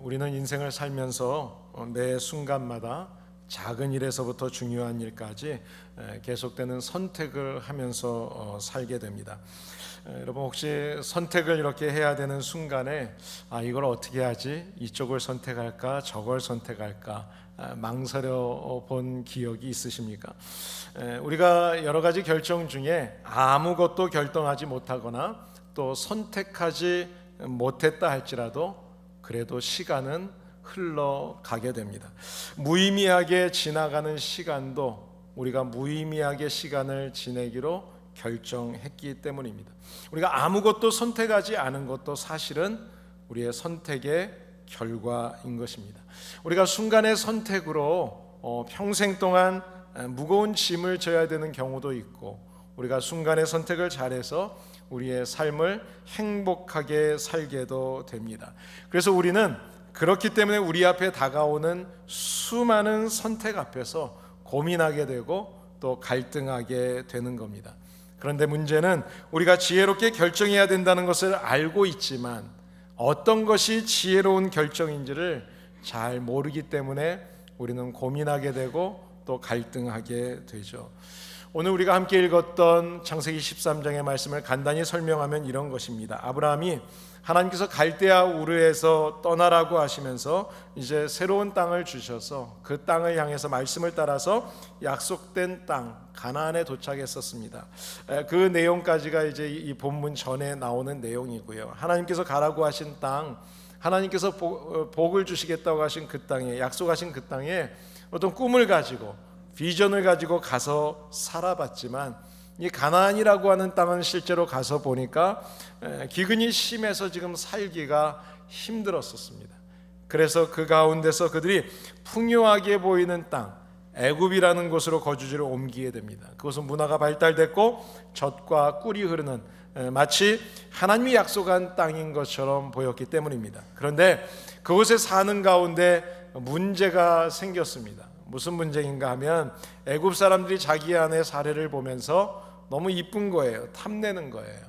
우리는 인생을 살면서 매 순간마다 작은 일에서부터 중요한 일까지 계속되는 선택을 하면서 살게 됩니다. 여러분 혹시 선택을 이렇게 해야 되는 순간에 이걸 어떻게 하지? 이쪽을 선택할까? 저걸 선택할까? 망설여 본 기억이 있으십니까? 우리가 여러 가지 결정 중에 아무것도 결정하지 못하거나 또 선택하지 못했다 할지라도 그래도 시간은 흘러가게 됩니다. 무의미하게 지나가는 시간도 우리가 무의미하게 시간을 지내기로 결정했기 때문입니다. 우리가 아무것도 선택하지 않은 것도 사실은 우리의 선택의 결과인 것입니다. 우리가 순간의 선택으로 평생 동안 무거운 짐을 져야 되는 경우도 있고, 우리가 순간의 선택을 잘해서 우리의 삶을 행복하게 살게도 됩니다. 그래서 우리는 그렇기 때문에 우리 앞에 다가오는 수많은 선택 앞에서 고민하게 되고 또 갈등하게 되는 겁니다. 그런데 문제는 우리가 지혜롭게 결정해야 된다는 것을 알고 있지만 어떤 것이 지혜로운 결정인지를 잘 모르기 때문에 우리는 고민하게 되고 또 갈등하게 되죠. 오늘 우리가 함께 읽었던 창세기 13장의 말씀을 간단히 설명하면 이런 것입니다. 아브라함이 하나님께서 갈대아 우르에서 떠나라고 하시면서 이제 새로운 땅을 주셔서 그 땅을 향해서 말씀을 따라서 약속된 땅 가나안에 도착했었습니다. 그 내용까지가 이제 이 본문 전에 나오는 내용이고요. 하나님께서 가라고 하신 땅, 하나님께서 복을 주시겠다고 하신 그 땅에, 약속하신 그 땅에 어떤 꿈을 가지고 비전을 가지고 가서 살아봤지만 이 가나안이라고 하는 땅은 실제로 가서 보니까 기근이 심해서 지금 살기가 힘들었었습니다. 그래서 그 가운데서 그들이 풍요하게 보이는 땅 애굽이라는 곳으로 거주지를 옮기게 됩니다. 그곳은 문화가 발달됐고 젖과 꿀이 흐르는 마치 하나님이 약속한 땅인 것처럼 보였기 때문입니다. 그런데 그곳에 사는 가운데 문제가 생겼습니다. 무슨 문제인가 하면 애굽 사람들이 자기 아내 사례를 보면서 너무 이쁜 거예요. 탐내는 거예요.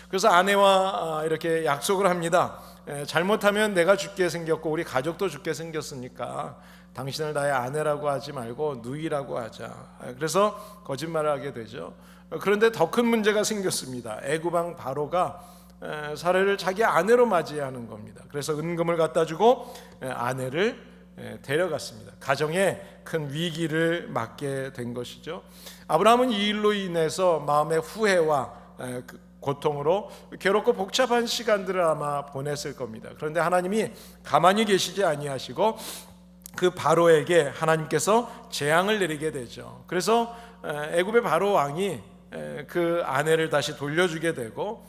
그래서 아내와 이렇게 약속을 합니다. 잘못하면 내가 죽게 생겼고 우리 가족도 죽게 생겼으니까 당신을 나의 아내라고 하지 말고 누이라고 하자. 그래서 거짓말을 하게 되죠. 그런데 더 큰 문제가 생겼습니다. 애굽 왕 바로가 사례를 자기 아내로 맞이하는 겁니다. 그래서 은금을 갖다 주고 아내를 데려갔습니다. 가정에 큰 위기를 맞게 된 것이죠. 아브라함은 이 일로 인해서 마음의 후회와 고통으로 괴롭고 복잡한 시간들을 아마 보냈을 겁니다. 그런데 하나님이 가만히 계시지 아니하시고 그 바로에게 하나님께서 재앙을 내리게 되죠. 그래서 애굽의 바로 왕이 그 아내를 다시 돌려주게 되고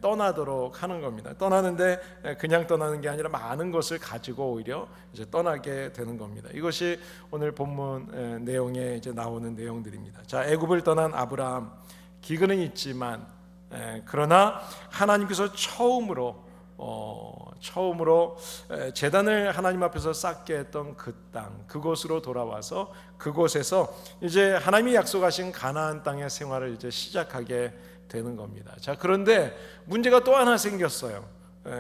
떠나도록 하는 겁니다. 떠나는데 그냥 떠나는 게 아니라 많은 것을 가지고 오히려 이제 떠나게 되는 겁니다. 이것이 오늘 본문 내용에 이제 나오는 내용들입니다. 자, 애굽을 떠난 아브라함, 기근은 있지만 그러나 하나님께서 처음으로 제단을 하나님 앞에서 쌓게 했던 그 땅, 그곳으로 돌아와서 그곳에서 이제 하나님이 약속하신 가나안 땅의 생활을 이제 시작하게 되는 겁니다. 자, 그런데 문제가 또 하나 생겼어요.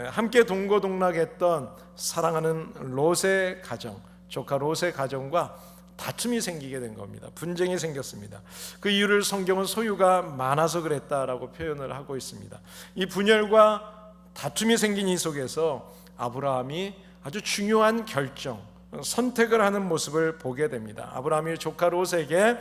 함께 동고동락했던 사랑하는 롯의 가정, 조카 롯의 가정과 다툼이 생기게 된 겁니다. 분쟁이 생겼습니다. 그 이유를 성경은 소유가 많아서 그랬다라고 표현을 하고 있습니다. 이 분열과 다툼이 생긴 이 속에서 아브라함이 아주 중요한 결정, 선택을 하는 모습을 보게 됩니다. 아브라함이 조카 롯에게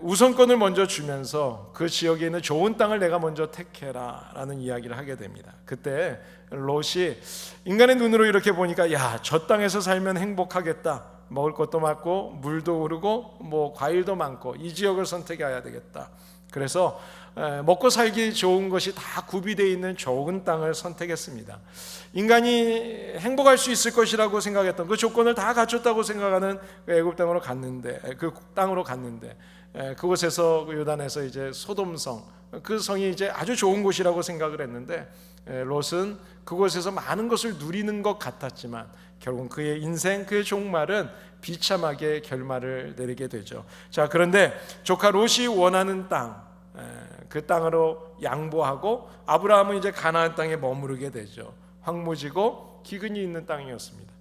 우선권을 먼저 주면서 그 지역에 있는 좋은 땅을 내가 먼저 택해라 라는 이야기를 하게 됩니다. 그때 롯이 인간의 눈으로 이렇게 보니까 야, 저 땅에서 살면 행복하겠다, 먹을 것도 많고 물도 흐르고 뭐 과일도 많고 이 지역을 선택해야 되겠다. 그래서 먹고 살기 좋은 것이 다 구비되어 있는 좋은 땅을 선택했습니다. 인간이 행복할 수 있을 것이라고 생각했던 그 조건을 다 갖췄다고 생각하는 그 애굽 땅으로 갔는데, 그 땅으로 갔는데 그곳에서 그 요단에서 이제 소돔성, 그 성이 이제 아주 좋은 곳이라고 생각을 했는데 롯은 그곳에서 많은 것을 누리는 것 같았지만 결국 그의 인생, 그의 종말은 비참하게 결말을 내리게 되죠. 자, 그런데 조카 롯이 원하는 땅, 그 땅으로 양보하고 아브라함은 이제 가나안 땅에 머무르게 되죠. 황무지고 기근이 있는 땅이었습니다.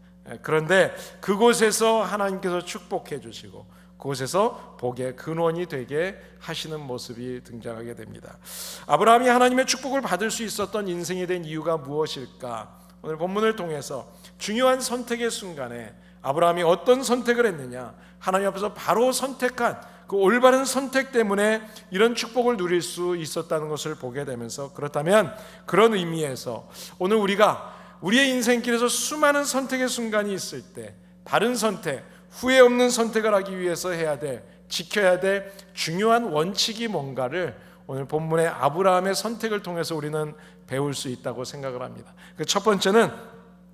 그런데 그곳에서 하나님께서 축복해 주시고 그곳에서 복의 근원이 되게 하시는 모습이 등장하게 됩니다. 아브라함이 하나님의 축복을 받을 수 있었던 인생에 대한 이유가 무엇일까? 오늘 본문을 통해서 중요한 선택의 순간에 아브라함이 어떤 선택을 했느냐, 하나님 앞에서 바로 선택한 그 올바른 선택 때문에 이런 축복을 누릴 수 있었다는 것을 보게 되면서, 그렇다면 그런 의미에서 오늘 우리가 우리의 인생길에서 수많은 선택의 순간이 있을 때 바른 선택, 후회 없는 선택을 하기 위해서 해야 될, 지켜야 될 중요한 원칙이 뭔가를 오늘 본문의 아브라함의 선택을 통해서 우리는 배울 수 있다고 생각을 합니다. 그 첫 번째는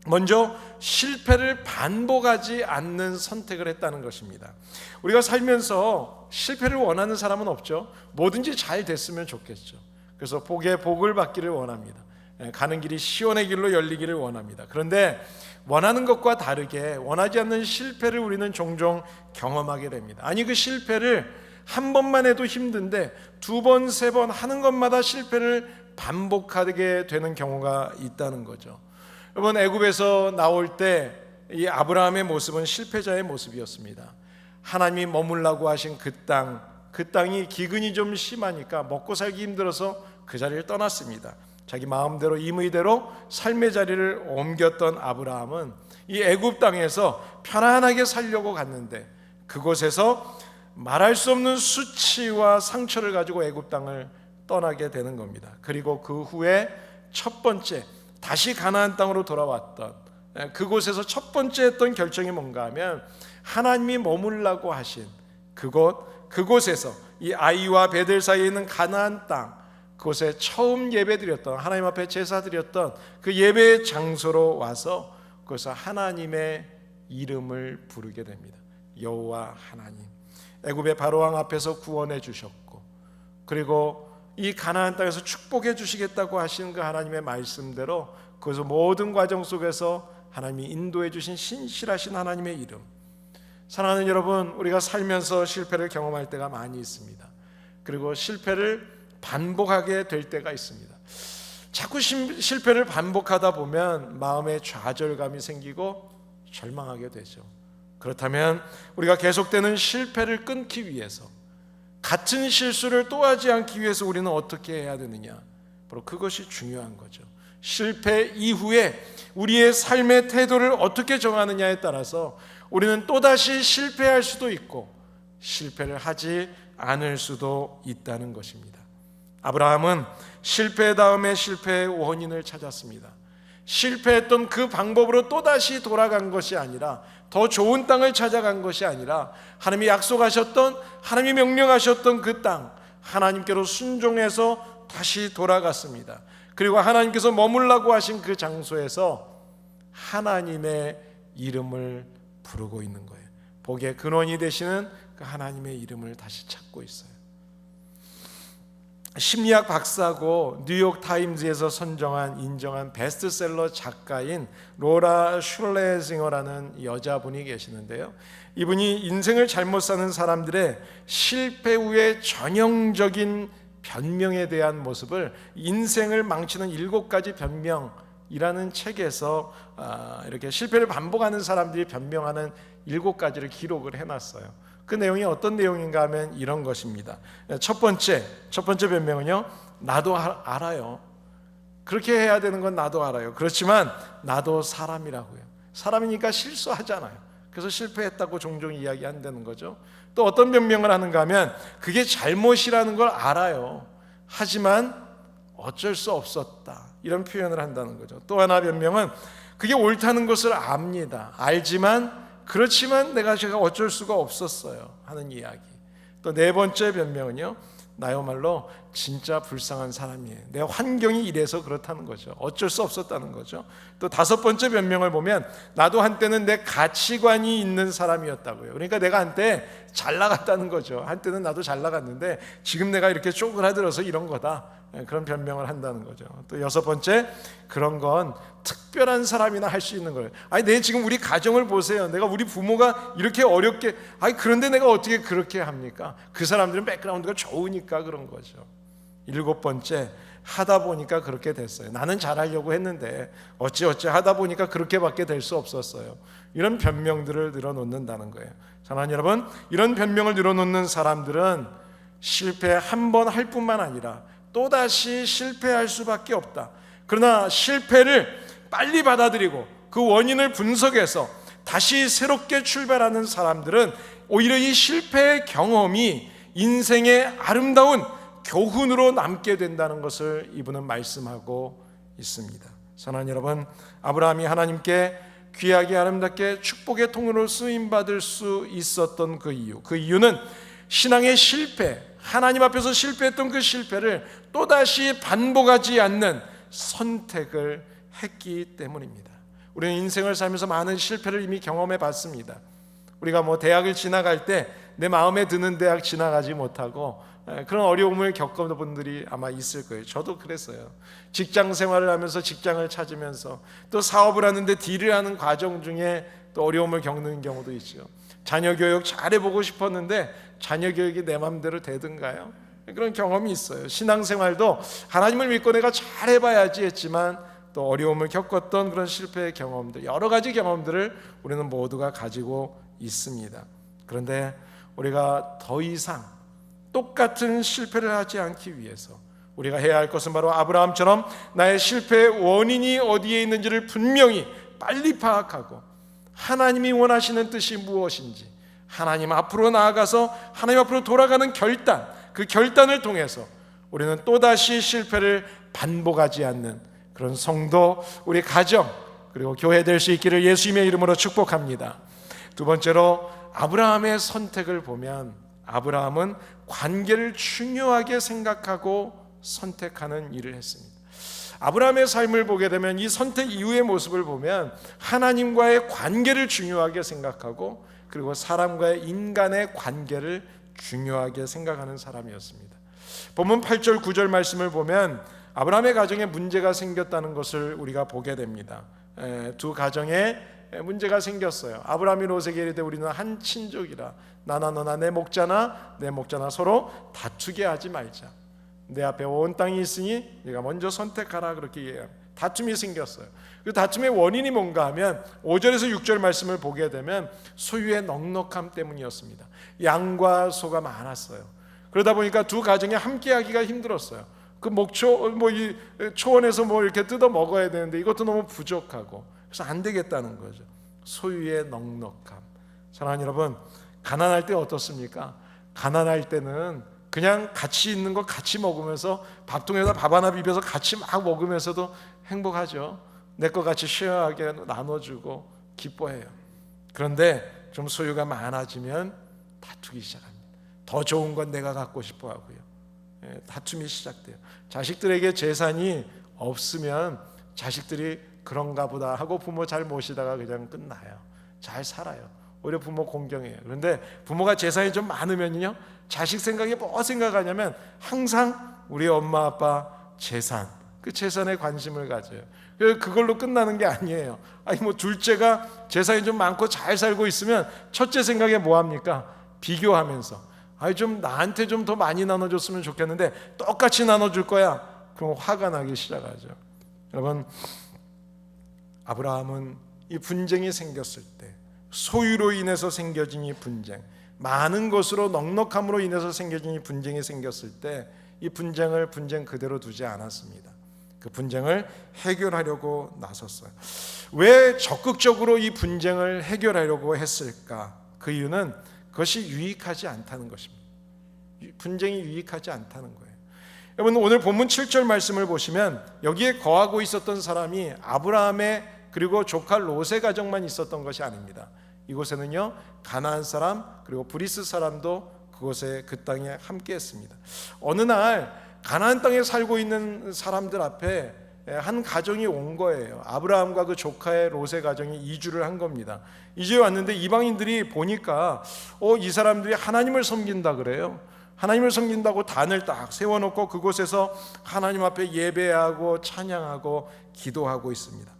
먼저 실패를 반복하지 않는 선택을 했다는 것입니다. 우리가 살면서 실패를 원하는 사람은 없죠. 뭐든지 잘 됐으면 좋겠죠. 그래서 복에 복을 받기를 원합니다. 가는 길이 시온의 길로 열리기를 원합니다. 그런데 원하는 것과 다르게 원하지 않는 실패를 우리는 종종 경험하게 됩니다. 아니, 그 실패를 한 번만 해도 힘든데 두 번, 세 번 하는 것마다 실패를 반복하게 되는 경우가 있다는 거죠. 여러분, 애굽에서 나올 때 이 아브라함의 모습은 실패자의 모습이었습니다. 하나님이 머물라고 하신 그 땅이 기근이 좀 심하니까 먹고 살기 힘들어서 그 자리를 떠났습니다. 자기 마음대로 임의대로 삶의 자리를 옮겼던 아브라함은 이 애굽 땅에서 편안하게 살려고 갔는데 그곳에서 말할 수 없는 수치와 상처를 가지고 애굽 땅을 떠나게 되는 겁니다. 그리고 그 후에 첫 번째 다시 가나안 땅으로 돌아왔던 그곳에서 첫 번째 했던 결정이 뭔가 하면 하나님이 머물라고 하신 그곳에서 이 아이와 베델 사이에 있는 가나안 땅, 그곳에 처음 예배드렸던, 하나님 앞에 제사드렸던 그 예배의 장소로 와서 그래서 하나님의 이름을 부르게 됩니다. 여호와 하나님, 애굽의 바로왕 앞에서 구원해 주셨고 그리고 이 가나안 땅에서 축복해 주시겠다고 하신 그 하나님의 말씀대로 그래서 모든 과정 속에서 하나님이 인도해 주신 신실하신 하나님의 이름. 사랑하는 여러분, 우리가 살면서 실패를 경험할 때가 많이 있습니다. 그리고 실패를 반복하게 될 때가 있습니다. 자꾸 실패를 반복하다 보면 마음에 좌절감이 생기고 절망하게 되죠. 그렇다면 우리가 계속되는 실패를 끊기 위해서, 같은 실수를 또 하지 않기 위해서 우리는 어떻게 해야 되느냐? 바로 그것이 중요한 거죠. 실패 이후에 우리의 삶의 태도를 어떻게 정하느냐에 따라서 우리는 또다시 실패할 수도 있고 실패를 하지 않을 수도 있다는 것입니다. 아브라함은 실패 다음에 실패의 원인을 찾았습니다. 실패했던 그 방법으로 또다시 돌아간 것이 아니라, 더 좋은 땅을 찾아간 것이 아니라 하나님이 약속하셨던, 하나님이 명령하셨던 그 땅, 하나님께로 순종해서 다시 돌아갔습니다. 그리고 하나님께서 머물라고 하신 그 장소에서 하나님의 이름을 부르고 있는 거예요. 복의 근원이 되시는 그 하나님의 이름을 다시 찾고 있어요. 심리학 박사고 뉴욕 타임즈에서 인정한 베스트셀러 작가인 로라 슐레징어라는 여자분이 계시는데요. 이분이 인생을 잘못 사는 사람들의 실패 후의 전형적인 변명에 대한 모습을, 인생을 망치는 7가지 변명이라는 책에서 이렇게 실패를 반복하는 사람들이 변명하는 7가지를 기록을 해놨어요. 그 내용이 어떤 내용인가 하면 이런 것입니다. 첫 번째 변명은요, 나도 알아요. 그렇게 해야 되는 건 나도 알아요. 그렇지만 나도 사람이라고요. 사람이니까 실수하잖아요. 그래서 실패했다고 종종 이야기한다는 거죠. 또 어떤 변명을 하는가 하면 그게 잘못이라는 걸 알아요. 하지만 어쩔 수 없었다, 이런 표현을 한다는 거죠. 또 하나 변명은 그게 옳다는 것을 압니다. 그렇지만 제가 어쩔 수가 없었어요 하는 이야기. 또 네 번째 변명은요, 나야말로 진짜 불쌍한 사람이에요. 내 환경이 이래서 그렇다는 거죠. 어쩔 수 없었다는 거죠. 또 다섯 번째 변명을 보면 나도 한때는 내 가치관이 있는 사람이었다고요. 그러니까 내가 한때 잘 나갔다는 거죠. 한때는 나도 잘 나갔는데 지금 내가 이렇게 쪼그라들어서 이런 거다, 그런 변명을 한다는 거죠. 또 여섯 번째, 그런 건 특별한 사람이나 할 수 있는 거예요. 내 지금 우리 가정을 보세요. 내가 우리 부모가 이렇게 어렵게, 그런데 내가 어떻게 그렇게 합니까? 그 사람들은 백그라운드가 좋으니까 그런 거죠. 7번째, 하다 보니까 그렇게 됐어요. 나는 잘하려고 했는데 어찌어찌 하다 보니까 그렇게밖에 될 수 없었어요. 이런 변명들을 늘어놓는다는 거예요. 사랑하는 여러분, 이런 변명을 늘어놓는 사람들은 실패 한 번 할 뿐만 아니라 또다시 실패할 수밖에 없다. 그러나 실패를 빨리 받아들이고 그 원인을 분석해서 다시 새롭게 출발하는 사람들은 오히려 이 실패의 경험이 인생의 아름다운 교훈으로 남게 된다는 것을 이분은 말씀하고 있습니다. 사랑하는 여러분, 아브라함이 하나님께 귀하게 아름답게 축복의 통로로 쓰임받을 수 있었던 그 이유는 신앙의 실패, 하나님 앞에서 실패했던 그 실패를 또다시 반복하지 않는 선택을 했기 때문입니다. 우리는 인생을 살면서 많은 실패를 이미 경험해 봤습니다. 우리가 대학을 지나갈 때 내 마음에 드는 대학 지나가지 못하고 그런 어려움을 겪은 분들이 아마 있을 거예요. 저도 그랬어요. 직장 생활을 하면서 직장을 찾으면서 또 사업을 하는데 딜을 하는 과정 중에 또 어려움을 겪는 경우도 있죠. 자녀 교육 잘해보고 싶었는데 자녀 교육이 내 마음대로 되든가요? 그런 경험이 있어요. 신앙생활도 하나님을 믿고 내가 잘해봐야지 했지만 또 어려움을 겪었던 그런 실패의 경험들, 여러 가지 경험들을 우리는 모두가 가지고 있습니다. 그런데 우리가 더 이상 똑같은 실패를 하지 않기 위해서 우리가 해야 할 것은 바로 아브라함처럼 나의 실패의 원인이 어디에 있는지를 분명히 빨리 파악하고 하나님이 원하시는 뜻이 무엇인지 하나님 앞으로 나아가서 하나님 앞으로 돌아가는 결단, 그 결단을 통해서 우리는 또다시 실패를 반복하지 않는 그런 성도, 우리 가정 그리고 교회 될 수 있기를 예수님의 이름으로 축복합니다. 두 번째로 아브라함의 선택을 보면 아브라함은 관계를 중요하게 생각하고 선택하는 일을 했습니다. 아브라함의 삶을 보게 되면 이 선택 이후의 모습을 보면 하나님과의 관계를 중요하게 생각하고 그리고 사람과의 인간의 관계를 중요하게 생각하는 사람이었습니다. 본문 8절 9절 말씀을 보면 아브라함의 가정에 문제가 생겼다는 것을 우리가 보게 됩니다. 두 가정에 문제가 생겼어요. 아브라함이 롯에게 이르되 우리는 한 친족이라 나나 너나 내 목자나 서로 다투게 하지 말자. 내 앞에 온 땅이 있으니 네가 먼저 선택하라. 그렇게 얘기해요. 다툼이 생겼어요. 그 다툼의 원인이 뭔가 하면 5절에서 6절 말씀을 보게 되면 소유의 넉넉함 때문이었습니다. 양과 소가 많았어요. 그러다 보니까 두 가정이 함께하기가 힘들었어요. 그 목초 이 초원에서 이렇게 뜯어 먹어야 되는데 이것도 너무 부족하고 그래서 안 되겠다는 거죠. 소유의 넉넉함. 사랑하는 여러분, 가난할 때 어떻습니까? 가난할 때는 그냥 같이 있는 거 같이 먹으면서 밥통에다 밥 하나 비벼서 같이 막 먹으면서도 행복하죠. 내 거 같이 쉐어하게 나눠주고 기뻐해요. 그런데 좀 소유가 많아지면 다투기 시작합니다. 더 좋은 건 내가 갖고 싶어 하고요. 다툼이 시작돼요. 자식들에게 재산이 없으면 자식들이 그런가 보다 하고 부모 잘 모시다가 그냥 끝나요. 잘 살아요. 오히려 부모 공경해요. 그런데 부모가 재산이 좀 많으면요, 자식 생각에 뭐 생각하냐면 항상 우리 엄마 아빠 재산, 그 재산에 관심을 가져요. 그걸로 끝나는 게 아니에요. 둘째가 재산이 좀 많고 잘 살고 있으면 첫째 생각에 뭐 합니까? 비교하면서 좀 나한테 좀 더 많이 나눠줬으면 좋겠는데 똑같이 나눠줄 거야. 그럼 화가 나기 시작하죠. 여러분, 아브라함은 이 분쟁이 생겼을 때, 소유로 인해서 생겨진 이 분쟁, 많은 것으로 넉넉함으로 인해서 생겨진 이 분쟁이 생겼을 때 이 분쟁을 분쟁 그대로 두지 않았습니다. 그 분쟁을 해결하려고 나섰어요. 왜 적극적으로 이 분쟁을 해결하려고 했을까? 그 이유는 그것이 유익하지 않다는 것입니다. 분쟁이 유익하지 않다는 거예요. 여러분, 오늘 본문 7절 말씀을 보시면 여기에 거하고 있었던 사람이 아브라함의 그리고 조카 롯의 가정만 있었던 것이 아닙니다. 이곳에는요, 가나안 사람 그리고 브리스 사람도 그곳에 그 땅에 함께했습니다. 어느 날 가나안 땅에 살고 있는 사람들 앞에 한 가정이 온 거예요. 아브라함과 그 조카의 롯의 가정이 이주를 한 겁니다. 이주에 왔는데 이방인들이 보니까 이 사람들이 하나님을 섬긴다 그래요. 하나님을 섬긴다고 단을 딱 세워놓고 그곳에서 하나님 앞에 예배하고 찬양하고 기도하고 있습니다.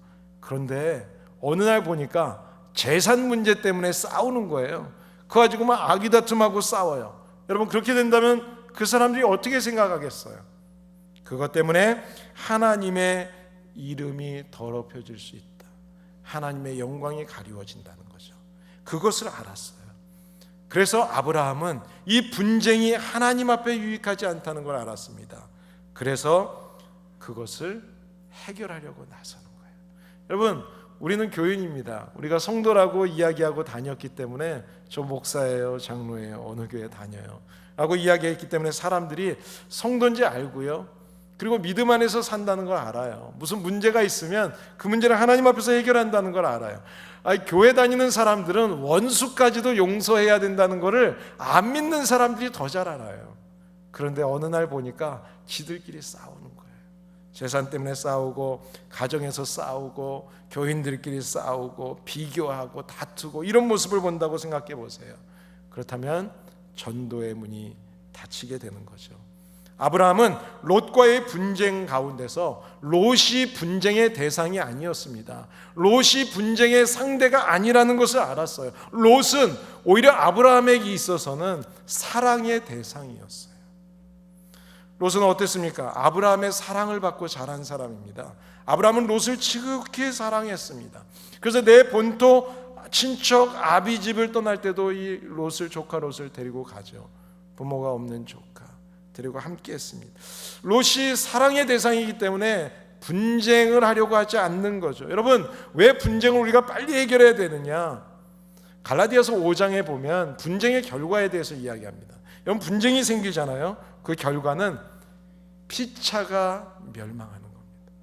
그런데 어느 날 보니까 재산 문제 때문에 싸우는 거예요. 그거 가지고 막 아기다툼하고 싸워요. 여러분, 그렇게 된다면 그 사람들이 어떻게 생각하겠어요? 그것 때문에 하나님의 이름이 더럽혀질 수 있다. 하나님의 영광이 가리워진다는 거죠. 그것을 알았어요. 그래서 아브라함은 이 분쟁이 하나님 앞에 유익하지 않다는 걸 알았습니다. 그래서 그것을 해결하려고 나서는 거예요. 여러분, 우리는 교인입니다. 우리가 성도라고 이야기하고 다녔기 때문에 저 목사예요, 장로예요, 어느 교회 다녀요 라고 이야기했기 때문에 사람들이 성도인지 알고요, 그리고 믿음 안에서 산다는 걸 알아요. 무슨 문제가 있으면 그 문제를 하나님 앞에서 해결한다는 걸 알아요. 교회 다니는 사람들은 원수까지도 용서해야 된다는 것을 안 믿는 사람들이 더 잘 알아요. 그런데 어느 날 보니까 지들끼리 싸우는 거예요. 재산 때문에 싸우고, 가정에서 싸우고, 교인들끼리 싸우고, 비교하고, 다투고, 이런 모습을 본다고 생각해 보세요. 그렇다면 전도의 문이 닫히게 되는 거죠. 아브라함은 롯과의 분쟁 가운데서 롯이 분쟁의 대상이 아니었습니다. 롯이 분쟁의 상대가 아니라는 것을 알았어요. 롯은 오히려 아브라함에게 있어서는 사랑의 대상이었어요. 롯은 어땠습니까? 아브라함의 사랑을 받고 자란 사람입니다. 아브라함은 롯을 지극히 사랑했습니다. 그래서 내 본토 친척 아비 집을 떠날 때도 이 롯을, 조카 롯을 데리고 가죠. 부모가 없는 조카 데리고 함께 했습니다. 롯이 사랑의 대상이기 때문에 분쟁을 하려고 하지 않는 거죠. 여러분, 왜 분쟁을 우리가 빨리 해결해야 되느냐? 갈라디아서 5장에 보면 분쟁의 결과에 대해서 이야기합니다. 여러분, 분쟁이 생기잖아요. 그 결과는 피차가 멸망하는 겁니다.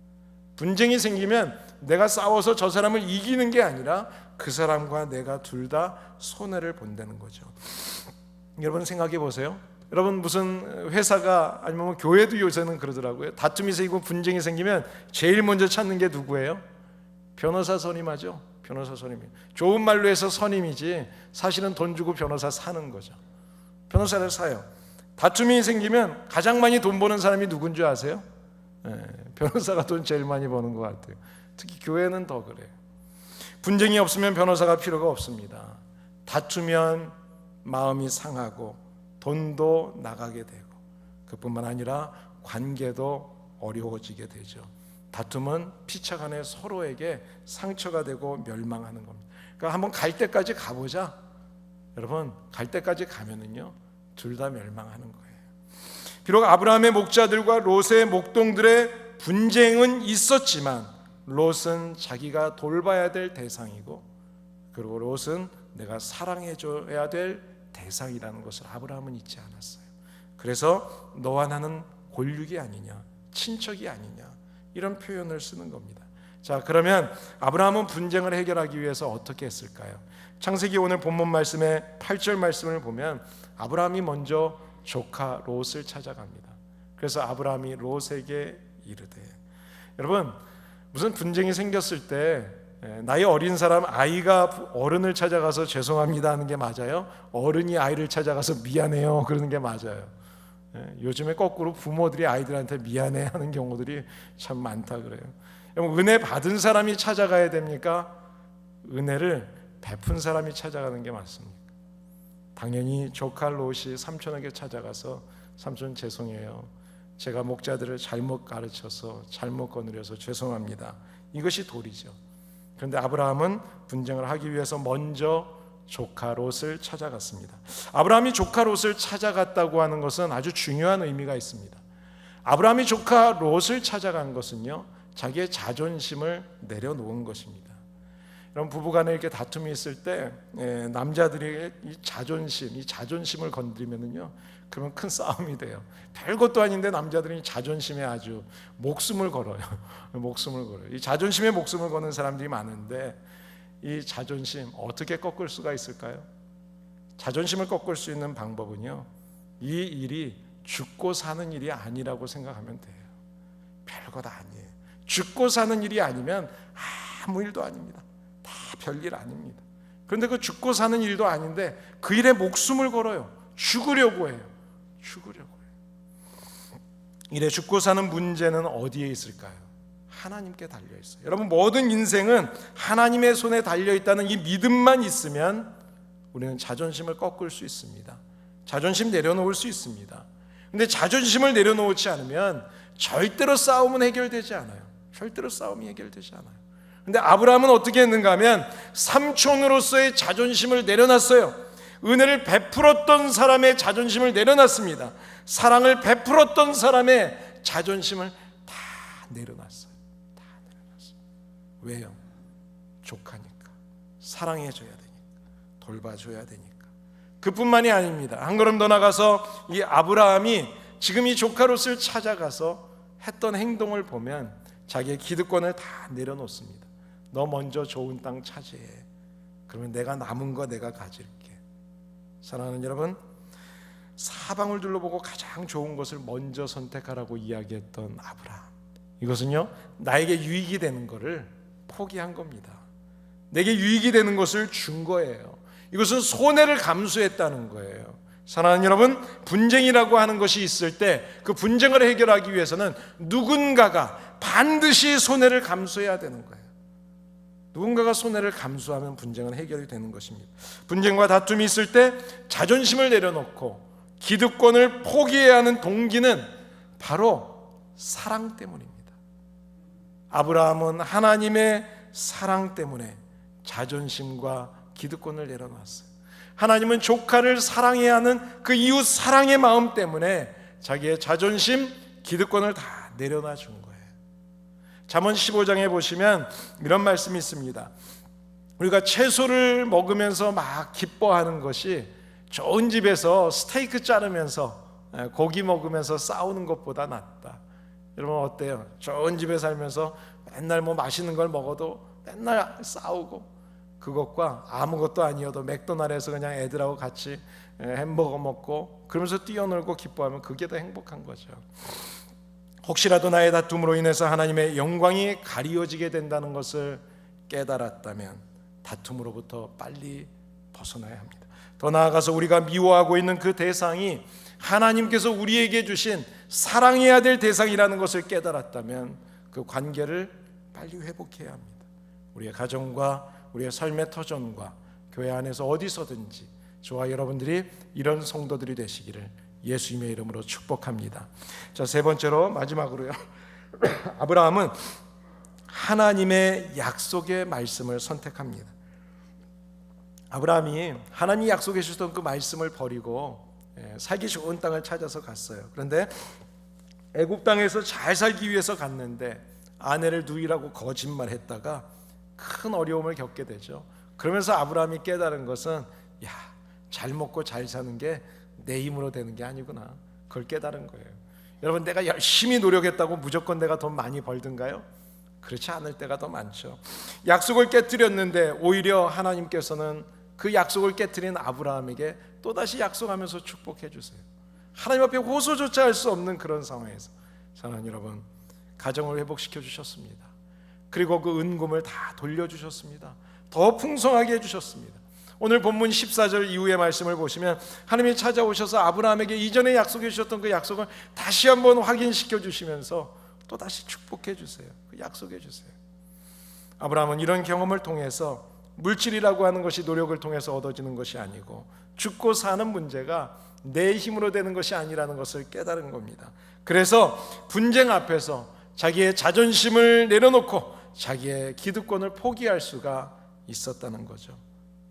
분쟁이 생기면 내가 싸워서 저 사람을 이기는 게 아니라 그 사람과 내가 둘 다 손해를 본다는 거죠. 여러분 생각해 보세요. 여러분, 무슨 회사가 아니면 교회도 요새는 그러더라고요. 다툼이 생기고 분쟁이 생기면 제일 먼저 찾는 게 누구예요? 변호사 선임하죠. 변호사 선임. 좋은 말로 해서 선임이지 사실은 돈 주고 변호사 사는 거죠. 변호사를 사요. 다툼이 생기면 가장 많이 돈 버는 사람이 누군 줄 아세요? 변호사가 돈 제일 많이 버는 것 같아요. 특히 교회는 더 그래요. 분쟁이 없으면 변호사가 필요가 없습니다. 다투면 마음이 상하고 돈도 나가게 되고, 그뿐만 아니라 관계도 어려워지게 되죠. 다툼은 피차간에 서로에게 상처가 되고 멸망하는 겁니다. 그러니까 한번 갈 때까지 가보자. 여러분, 갈 때까지 가면은요, 둘 다 멸망하는 거예요. 비록 아브라함의 목자들과 롯의 목동들의 분쟁은 있었지만 롯은 자기가 돌봐야 될 대상이고, 그리고 롯은 내가 사랑해줘야 될 대상이라는 것을 아브라함은 잊지 않았어요. 그래서 너와 나는 골육이 아니냐, 친척이 아니냐, 이런 표현을 쓰는 겁니다. 자, 그러면 아브라함은 분쟁을 해결하기 위해서 어떻게 했을까요? 창세기 오늘 본문 말씀의 8절 말씀을 보면 아브라함이 먼저 조카 롯을 찾아갑니다. 그래서 아브라함이 롯에게 이르되, 여러분, 무슨 분쟁이 생겼을 때 나이 어린 사람, 아이가 어른을 찾아가서 죄송합니다 하는 게 맞아요? 어른이 아이를 찾아가서 미안해요 그러는 게 맞아요? 요즘에 거꾸로 부모들이 아이들한테 미안해 하는 경우들이 참 많다 그래요. 은혜 받은 사람이 찾아가야 됩니까? 은혜를 베푼 사람이 찾아가는 게 맞습니까? 당연히 조카 롯이 삼촌에게 찾아가서, 삼촌 죄송해요, 제가 목자들을 잘못 가르쳐서 잘못 거느려서 죄송합니다, 이것이 도리죠. 그런데 아브라함은 분쟁을 하기 위해서 먼저 조카 롯을 찾아갔습니다. 아브라함이 조카 롯을 찾아갔다고 하는 것은 아주 중요한 의미가 있습니다. 아브라함이 조카 롯을 찾아간 것은요, 자기의 자존심을 내려놓은 것입니다. 여러분, 부부간에 이렇게 다툼이 있을 때 남자들이 이 자존심을 건드리면은요, 그러면 큰 싸움이 돼요. 별것도 아닌데 남자들이 자존심에 아주 목숨을 걸어요. 목숨을 걸어요. 이 자존심에 목숨을 거는 사람들이 많은데, 이 자존심 어떻게 꺾을 수가 있을까요? 자존심을 꺾을 수 있는 방법은요, 이 일이 죽고 사는 일이 아니라고 생각하면 돼요. 별것 아니에요. 죽고 사는 일이 아니면 아무 일도 아닙니다. 다 별일 아닙니다. 그런데 그 죽고 사는 일도 아닌데 그 일에 목숨을 걸어요. 죽으려고 해요. 이래 죽고 사는 문제는 어디에 있을까요? 하나님께 달려 있어요. 여러분, 모든 인생은 하나님의 손에 달려 있다는 이 믿음만 있으면 우리는 자존심을 꺾을 수 있습니다. 자존심 내려놓을 수 있습니다. 근데 자존심을 내려놓지 않으면 절대로 싸움은 해결되지 않아요. 절대로 싸움이 해결되지 않아요. 근데 아브라함은 어떻게 했는가 하면 삼촌으로서의 자존심을 내려놨어요. 은혜를 베풀었던 사람의 자존심을 내려놨습니다. 사랑을 베풀었던 사람의 자존심을 다 내려놨어요. 다 내려놨어요. 왜요? 조카니까, 사랑해줘야 되니까, 돌봐줘야 되니까. 그뿐만이 아닙니다. 한 걸음 더 나가서 이 아브라함이 지금 이 조카롯을 찾아가서 했던 행동을 보면 자기의 기득권을 다 내려놓습니다. 너 먼저 좋은 땅 차지해. 그러면 내가 남은 거 내가 가질게. 사랑하는 여러분, 사방을 둘러보고 가장 좋은 것을 먼저 선택하라고 이야기했던 아브라함, 이것은요 나에게 유익이 되는 것을 포기한 겁니다. 내게 유익이 되는 것을 준 거예요. 이것은 손해를 감수했다는 거예요. 사랑하는 여러분, 분쟁이라고 하는 것이 있을 때 그 분쟁을 해결하기 위해서는 누군가가 반드시 손해를 감수해야 되는 거예요. 누군가가 손해를 감수하면 분쟁은 해결이 되는 것입니다. 분쟁과 다툼이 있을 때 자존심을 내려놓고 기득권을 포기해야 하는 동기는 바로 사랑 때문입니다. 아브라함은 하나님의 사랑 때문에 자존심과 기득권을 내려놨어요. 하나님은 조카를 사랑해야 하는 그 이웃 사랑의 마음 때문에 자기의 자존심, 기득권을 다 내려놔 준 거예요. 잠언 15장에 보시면 이런 말씀이 있습니다. 우리가 채소를 먹으면서 막 기뻐하는 것이 좋은 집에서 스테이크 자르면서 고기 먹으면서 싸우는 것보다 낫다. 여러분 어때요? 좋은 집에 살면서 맨날 뭐 맛있는 걸 먹어도 맨날 싸우고, 그것과 아무것도 아니어도 맥도날드에서 그냥 애들하고 같이 햄버거 먹고 그러면서 뛰어놀고 기뻐하면 그게 더 행복한 거죠. 혹시라도 나의 다툼으로 인해서 하나님의 영광이 가리워지게 된다는 것을 깨달았다면 다툼으로부터 빨리 벗어나야 합니다. 더 나아가서 우리가 미워하고 있는 그 대상이 하나님께서 우리에게 주신 사랑해야 될 대상이라는 것을 깨달았다면 그 관계를 빨리 회복해야 합니다. 우리의 가정과 우리의 삶의 터전과 교회 안에서 어디서든지 저와 여러분들이 이런 성도들이 되시기를 예수님의 이름으로 축복합니다. 자, 세 번째로 마지막으로요. 아브라함은 하나님의 약속의 말씀을 선택합니다. 아브라함이 하나님이 약속해 주셨던 그 말씀을 버리고 살기 좋은 땅을 찾아서 갔어요. 그런데 애굽 땅에서 잘 살기 위해서 갔는데 아내를 누이라고 거짓말했다가 큰 어려움을 겪게 되죠. 그러면서 아브라함이 깨달은 것은 잘 먹고 잘 사는 게 내 힘으로 되는 게 아니구나. 그걸 깨달은 거예요. 여러분, 내가 열심히 노력했다고 무조건 내가 돈 많이 벌든가요? 그렇지 않을 때가 더 많죠. 약속을 깨뜨렸는데 오히려 하나님께서는 그 약속을 깨뜨린 아브라함에게 또다시 약속하면서 축복해 주세요. 하나님 앞에 호소조차 할 수 없는 그런 상황에서 사랑하는 여러분, 가정을 회복시켜 주셨습니다. 그리고 그 은금을 다 돌려주셨습니다. 더 풍성하게 해주셨습니다. 오늘 본문 14절 이후의 말씀을 보시면 하나님이 찾아오셔서 아브라함에게 이전에 약속해 주셨던 그 약속을 다시 한번 확인시켜 주시면서 또 다시 축복해 주세요. 그 약속해 주세요. 아브라함은 이런 경험을 통해서 물질이라고 하는 것이 노력을 통해서 얻어지는 것이 아니고 죽고 사는 문제가 내 힘으로 되는 것이 아니라는 것을 깨달은 겁니다. 그래서 분쟁 앞에서 자기의 자존심을 내려놓고 자기의 기득권을 포기할 수가 있었다는 거죠.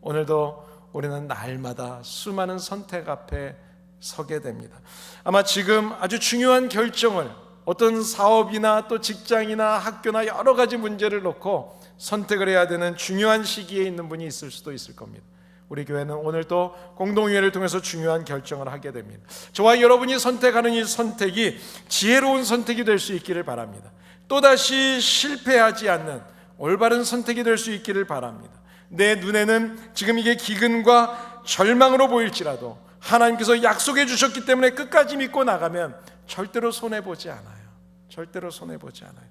오늘도 우리는 날마다 수많은 선택 앞에 서게 됩니다. 아마 지금 아주 중요한 결정을 어떤 사업이나 또 직장이나 학교나 여러 가지 문제를 놓고 선택을 해야 되는 중요한 시기에 있는 분이 있을 수도 있을 겁니다. 우리 교회는 오늘 또 공동회의를 통해서 중요한 결정을 하게 됩니다. 저와 여러분이 선택하는 이 선택이 지혜로운 선택이 될 수 있기를 바랍니다. 또다시 실패하지 않는 올바른 선택이 될 수 있기를 바랍니다. 내 눈에는 지금 이게 기근과 절망으로 보일지라도 하나님께서 약속해 주셨기 때문에 끝까지 믿고 나가면 절대로 손해보지 않아요. 절대로 손해보지 않아요.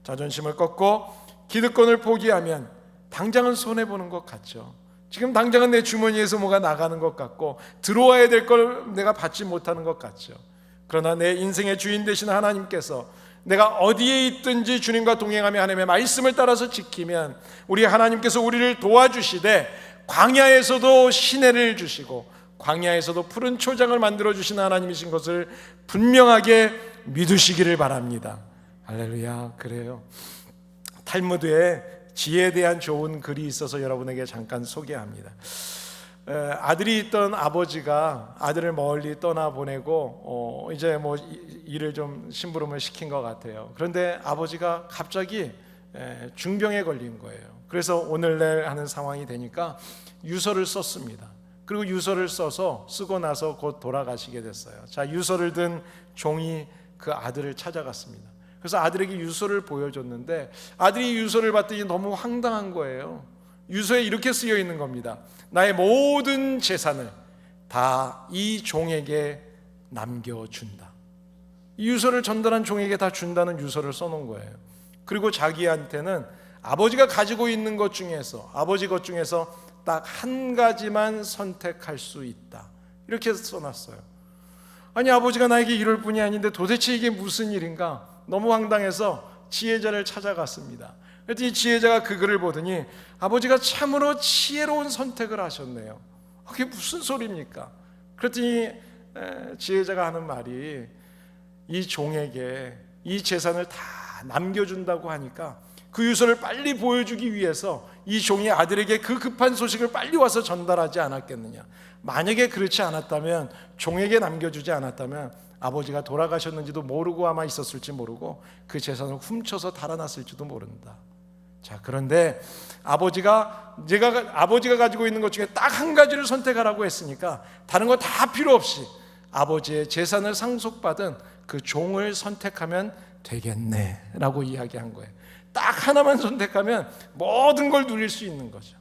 자존심을 꺾고 기득권을 포기하면 당장은 손해보는 것 같죠. 지금 당장은 내 주머니에서 뭐가 나가는 것 같고 들어와야 될 걸 내가 받지 못하는 것 같죠. 그러나 내 인생의 주인 되신 하나님께서 내가 어디에 있든지 주님과 동행하며 하나님의 말씀을 따라서 지키면 우리 하나님께서 우리를 도와주시되 광야에서도 시내를 주시고 광야에서도 푸른 초장을 만들어 주시는 하나님이신 것을 분명하게 믿으시기를 바랍니다. 할렐루야. 그래요. 탈무드에 지혜에 대한 좋은 글이 있어서 여러분에게 잠깐 소개합니다. 아들이 있던 아버지가 아들을 멀리 떠나보내고 이제 뭐 일을 좀 심부름을 시킨 것 같아요. 그런데 아버지가 갑자기 중병에 걸린 거예요. 그래서 오늘날 하는 상황이 되니까 유서를 썼습니다. 그리고 유서를 쓰고 나서 곧 돌아가시게 됐어요. 자, 유서를 든 종이 그 아들을 찾아갔습니다. 그래서 아들에게 유서를 보여줬는데 아들이 유서를 봤더니 너무 황당한 거예요. 유서에 이렇게 쓰여 있는 겁니다. 나의 모든 재산을 다 이 종에게 남겨준다. 이 유서를 전달한 종에게 다 준다는 유서를 써놓은 거예요. 그리고 자기한테는 아버지가 가지고 있는 것 중에서 아버지 것 중에서 딱 한 가지만 선택할 수 있다. 이렇게 써놨어요. 아니, 아버지가 나에게 이럴 뿐이 아닌데 도대체 이게 무슨 일인가? 너무 황당해서 지혜자를 찾아갔습니다. 그랬더니 지혜자가 그 글을 보더니 아버지가 참으로 지혜로운 선택을 하셨네요. 그게 무슨 소리입니까? 그랬더니 지혜자가 하는 말이 이 종에게 이 재산을 다 남겨준다고 하니까 그 유서를 빨리 보여주기 위해서 이 종이 아들에게 그 급한 소식을 빨리 와서 전달하지 않았겠느냐. 만약에 그렇지 않았다면, 종에게 남겨주지 않았다면 아버지가 돌아가셨는지도 모르고 아마 있었을지 모르고 그 재산을 훔쳐서 달아났을지도 모른다. 자, 그런데 아버지가 가지고 있는 것 중에 딱 한 가지를 선택하라고 했으니까 다른 거 다 필요 없이 아버지의 재산을 상속받은 그 종을 선택하면 되겠네 라고 이야기한 거예요. 딱 하나만 선택하면 모든 걸 누릴 수 있는 거죠.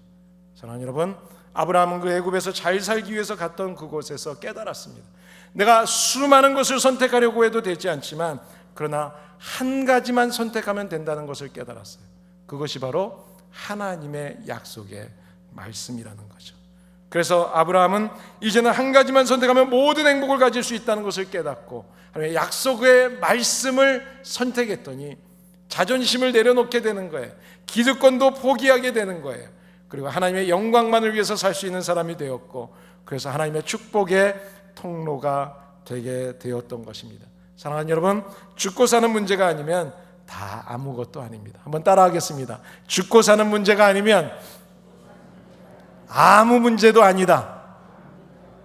사랑하는 여러분, 아브라함은 그 애굽에서 잘 살기 위해서 갔던 그곳에서 깨달았습니다. 내가 수많은 것을 선택하려고 해도 되지 않지만 그러나 한 가지만 선택하면 된다는 것을 깨달았어요. 그것이 바로 하나님의 약속의 말씀이라는 거죠. 그래서 아브라함은 이제는 한 가지만 선택하면 모든 행복을 가질 수 있다는 것을 깨닫고 하나님의 약속의 말씀을 선택했더니 자존심을 내려놓게 되는 거예요. 기득권도 포기하게 되는 거예요. 그리고 하나님의 영광만을 위해서 살 수 있는 사람이 되었고, 그래서 하나님의 축복의 통로가 되게 되었던 것입니다. 사랑하는 여러분, 죽고 사는 문제가 아니면 다 아무것도 아닙니다. 한번 따라하겠습니다. 죽고 사는 문제가 아니면 아무 문제도 아니다.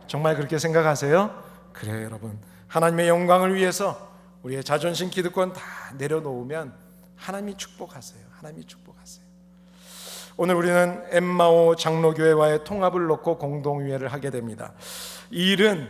정말 그렇게 생각하세요? 그래요, 여러분. 하나님의 영광을 위해서 우리의 자존심, 기득권 다 내려놓으면 하나님이 축복하세요. 하나님이 축복하세요. 오늘 우리는 엠마오 장로교회와의 통합을 놓고 공동위회를 하게 됩니다. 이 일은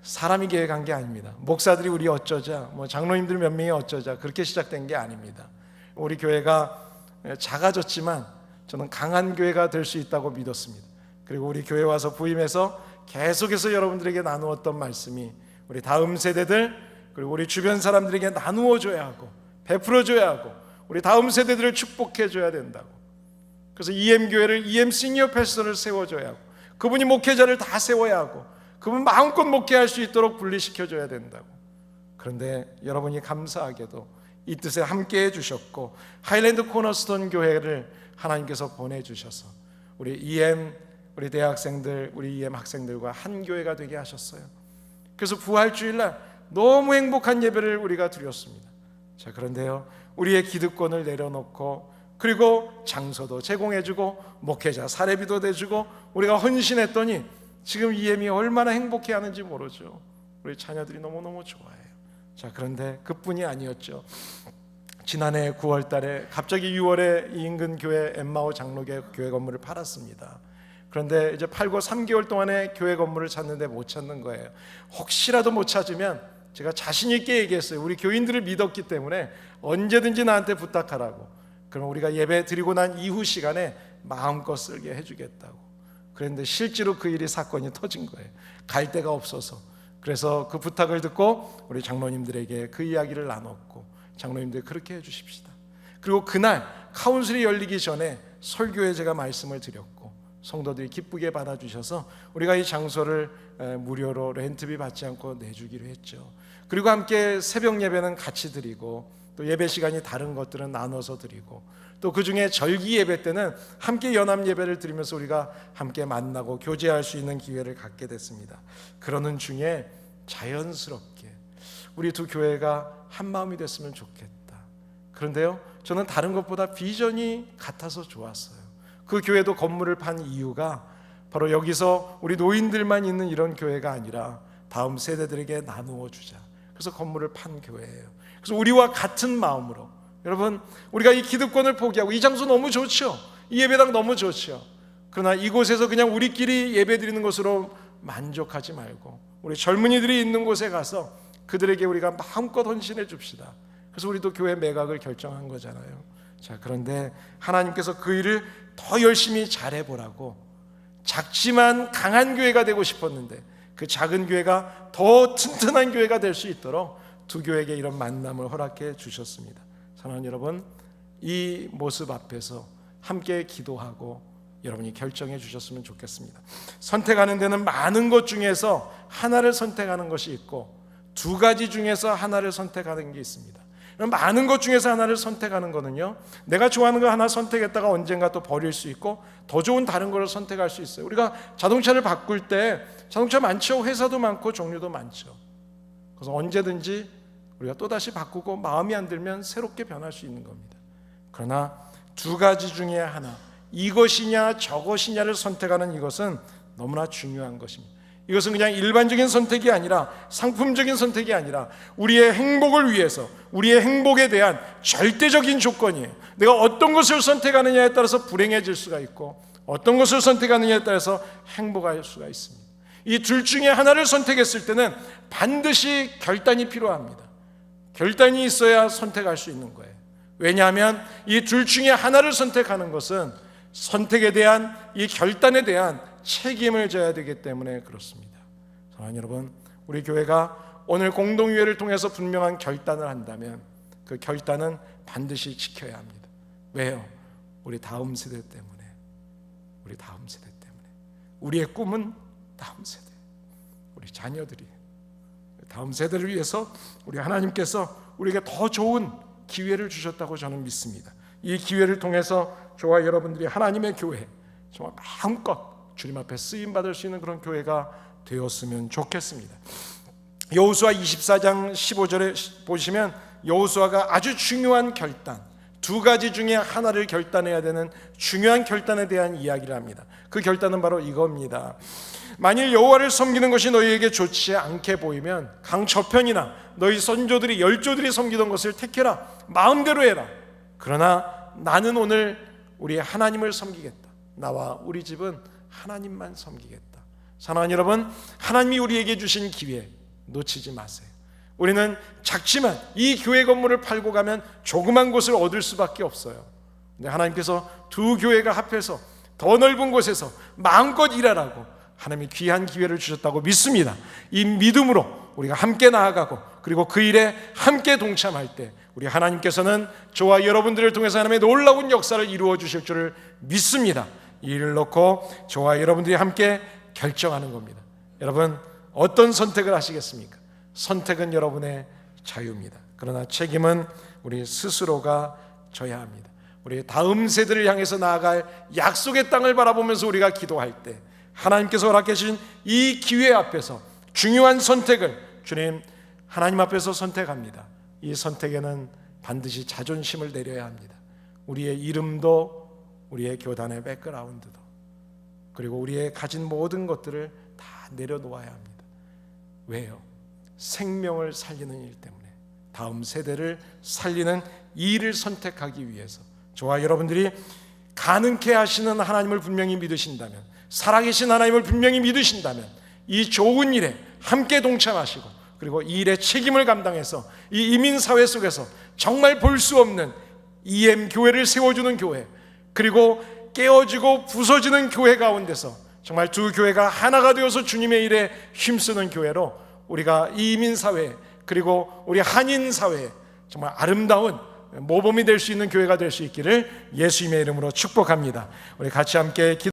사람이 계획한 게 아닙니다. 목사들이 우리 어쩌자, 장로님들 몇 명이 어쩌자, 그렇게 시작된 게 아닙니다. 우리 교회가 작아졌지만 저는 강한 교회가 될 수 있다고 믿었습니다. 그리고 우리 교회 와서 부임해서 계속해서 여러분들에게 나누었던 말씀이 우리 다음 세대들, 그리고 우리 주변 사람들에게 나누어 줘야 하고 베풀어 줘야 하고 우리 다음 세대들을 축복해 줘야 된다고. 그래서 EM교회를 EM 시니어 패스터를 세워줘야 하고 그분이 목회자를 다 세워야 하고 그분 마음껏 목회할 수 있도록 분리시켜줘야 된다고. 그런데 여러분이 감사하게도 이 뜻에 함께해 주셨고 하일랜드 코너스톤 교회를 하나님께서 보내주셔서 우리 EM, 우리 대학생들, 우리 EM 학생들과 한 교회가 되게 하셨어요. 그래서 부활주일날 너무 행복한 예배를 우리가 드렸습니다. 자, 그런데요, 우리의 기득권을 내려놓고 그리고 장소도 제공해주고 목회자 사례비도 내주고 우리가 헌신했더니 지금 EM이 얼마나 행복해하는지 모르죠. 우리 자녀들이 너무너무 좋아해요. 자, 그런데 그뿐이 아니었죠. 지난해 9월 달에 갑자기 6월에 이 인근 교회 엠마오 장로교회 건물을 팔았습니다. 그런데 이제 팔고 3개월 동안에 교회 건물을 찾는데 못 찾는 거예요. 혹시라도 못 찾으면 제가 자신 있게 얘기했어요. 우리 교인들을 믿었기 때문에 언제든지 나한테 부탁하라고. 그럼 우리가 예배 드리고 난 이후 시간에 마음껏 쓰게 해주겠다고. 그런데 실제로 그 일이 사건이 터진 거예요. 갈 데가 없어서. 그래서 그 부탁을 듣고 우리 장로님들에게 그 이야기를 나눴고 장로님들 그렇게 해주십시다. 그리고 그날 카운슬이 열리기 전에 설교에 제가 말씀을 드렸고 성도들이 기쁘게 받아주셔서 우리가 이 장소를 무료로 렌트비 받지 않고 내주기로 했죠. 그리고 함께 새벽 예배는 같이 드리고 또 예배 시간이 다른 것들은 나눠서 드리고, 또 그중에 절기 예배 때는 함께 연합 예배를 드리면서 우리가 함께 만나고 교제할 수 있는 기회를 갖게 됐습니다. 그러는 중에 자연스럽게 우리 두 교회가 한 마음이 됐으면 좋겠다. 그런데요, 저는 다른 것보다 비전이 같아서 좋았어요. 그 교회도 건물을 판 이유가 바로 여기서 우리 노인들만 있는 이런 교회가 아니라 다음 세대들에게 나누어 주자. 그래서 건물을 판 교회예요. 그래서 우리와 같은 마음으로, 여러분, 우리가 이 기득권을 포기하고, 이 장소 너무 좋죠, 이 예배당 너무 좋죠, 그러나 이곳에서 그냥 우리끼리 예배 드리는 것으로 만족하지 말고 우리 젊은이들이 있는 곳에 가서 그들에게 우리가 마음껏 헌신해 줍시다. 그래서 우리도 교회 매각을 결정한 거잖아요. 자, 그런데 하나님께서 그 일을 더 열심히 잘해보라고, 작지만 강한 교회가 되고 싶었는데 그 작은 교회가 더 튼튼한 교회가 될 수 있도록 두 교회에게 이런 만남을 허락해 주셨습니다. 사랑하는 여러분, 이 모습 앞에서 함께 기도하고 여러분이 결정해 주셨으면 좋겠습니다. 선택하는 데는 많은 것 중에서 하나를 선택하는 것이 있고, 두 가지 중에서 하나를 선택하는 게 있습니다. 많은 것 중에서 하나를 선택하는 거는요, 내가 좋아하는 거 하나 선택했다가 언젠가 또 버릴 수 있고 더 좋은 다른 거를 선택할 수 있어요. 우리가 자동차를 바꿀 때 자동차 많죠. 회사도 많고 종류도 많죠. 그래서 언제든지 우리가 또다시 바꾸고 마음이 안 들면 새롭게 변할 수 있는 겁니다. 그러나 두 가지 중에 하나, 이것이냐 저것이냐를 선택하는 이것은 너무나 중요한 것입니다. 이것은 그냥 일반적인 선택이 아니라, 상품적인 선택이 아니라 우리의 행복을 위해서, 우리의 행복에 대한 절대적인 조건이에요. 내가 어떤 것을 선택하느냐에 따라서 불행해질 수가 있고, 어떤 것을 선택하느냐에 따라서 행복할 수가 있습니다. 이 둘 중에 하나를 선택했을 때는 반드시 결단이 필요합니다. 결단이 있어야 선택할 수 있는 거예요. 왜냐하면 이 둘 중에 하나를 선택하는 것은 선택에 대한, 이 결단에 대한 책임을 져야 되기 때문에 그렇습니다. 사랑하는 여러분, 우리 교회가 오늘 공동의회를 통해서 분명한 결단을 한다면 그 결단은 반드시 지켜야 합니다. 왜요? 우리 다음 세대 때문에, 우리 다음 세대 때문에. 우리의 꿈은 다음 세대, 우리 자녀들이, 다음 세대를 위해서 우리 하나님께서 우리에게 더 좋은 기회를 주셨다고 저는 믿습니다. 이 기회를 통해서 저와 여러분들이 하나님의 교회, 정말 마음껏 주님 앞에 쓰임받을 수 있는 그런 교회가 되었으면 좋겠습니다. 여호수아 24장 15절에 보시면 여호수아가 아주 중요한 결단, 두 가지 중에 하나를 결단해야 되는 중요한 결단에 대한 이야기를 합니다. 그 결단은 바로 이겁니다. 만일 여호와를 섬기는 것이 너희에게 좋지 않게 보이면 강 저편이나 너희 선조들이, 열조들이 섬기던 것을 택해라. 마음대로 해라. 그러나 나는 오늘 우리 하나님을 섬기겠다. 나와 우리 집은 하나님만 섬기겠다. 사랑하는 여러분, 하나님이 우리에게 주신 기회 놓치지 마세요. 우리는 작지만 이 교회 건물을 팔고 가면 조그만 곳을 얻을 수밖에 없어요. 근데 하나님께서 두 교회가 합해서 더 넓은 곳에서 마음껏 일하라고 하나님이 귀한 기회를 주셨다고 믿습니다. 이 믿음으로 우리가 함께 나아가고, 그리고 그 일에 함께 동참할 때 우리 하나님께서는 저와 여러분들을 통해서 하나님의 놀라운 역사를 이루어 주실 줄을 믿습니다. 이 일을 놓고 저와 여러분들이 함께 결정하는 겁니다. 여러분, 어떤 선택을 하시겠습니까? 선택은 여러분의 자유입니다. 그러나 책임은 우리 스스로가 져야 합니다. 우리 다음 세대를 향해서 나아갈 약속의 땅을 바라보면서 우리가 기도할 때 하나님께서 허락해 주신 이 기회 앞에서 중요한 선택을 주님 하나님 앞에서 선택합니다. 이 선택에는 반드시 자존심을 내려야 합니다. 우리의 이름도, 우리의 교단의 백그라운드도, 그리고 우리의 가진 모든 것들을 다 내려놓아야 합니다. 왜요? 생명을 살리는 일 때문에, 다음 세대를 살리는 이 일을 선택하기 위해서 저와 여러분들이 가능케 하시는 하나님을 분명히 믿으신다면, 살아계신 하나님을 분명히 믿으신다면 이 좋은 일에 함께 동참하시고, 그리고 이 일의 책임을 감당해서 이 이민사회 속에서 정말 볼 수 없는 EM 교회를 세워주는 교회, 그리고 깨어지고 부서지는 교회 가운데서 정말 두 교회가 하나가 되어서 주님의 일에 힘쓰는 교회로 우리가 이 이민사회, 그리고 우리 한인사회에 정말 아름다운 모범이 될 수 있는 교회가 될 수 있기를 예수님의 이름으로 축복합니다. 우리 같이 함께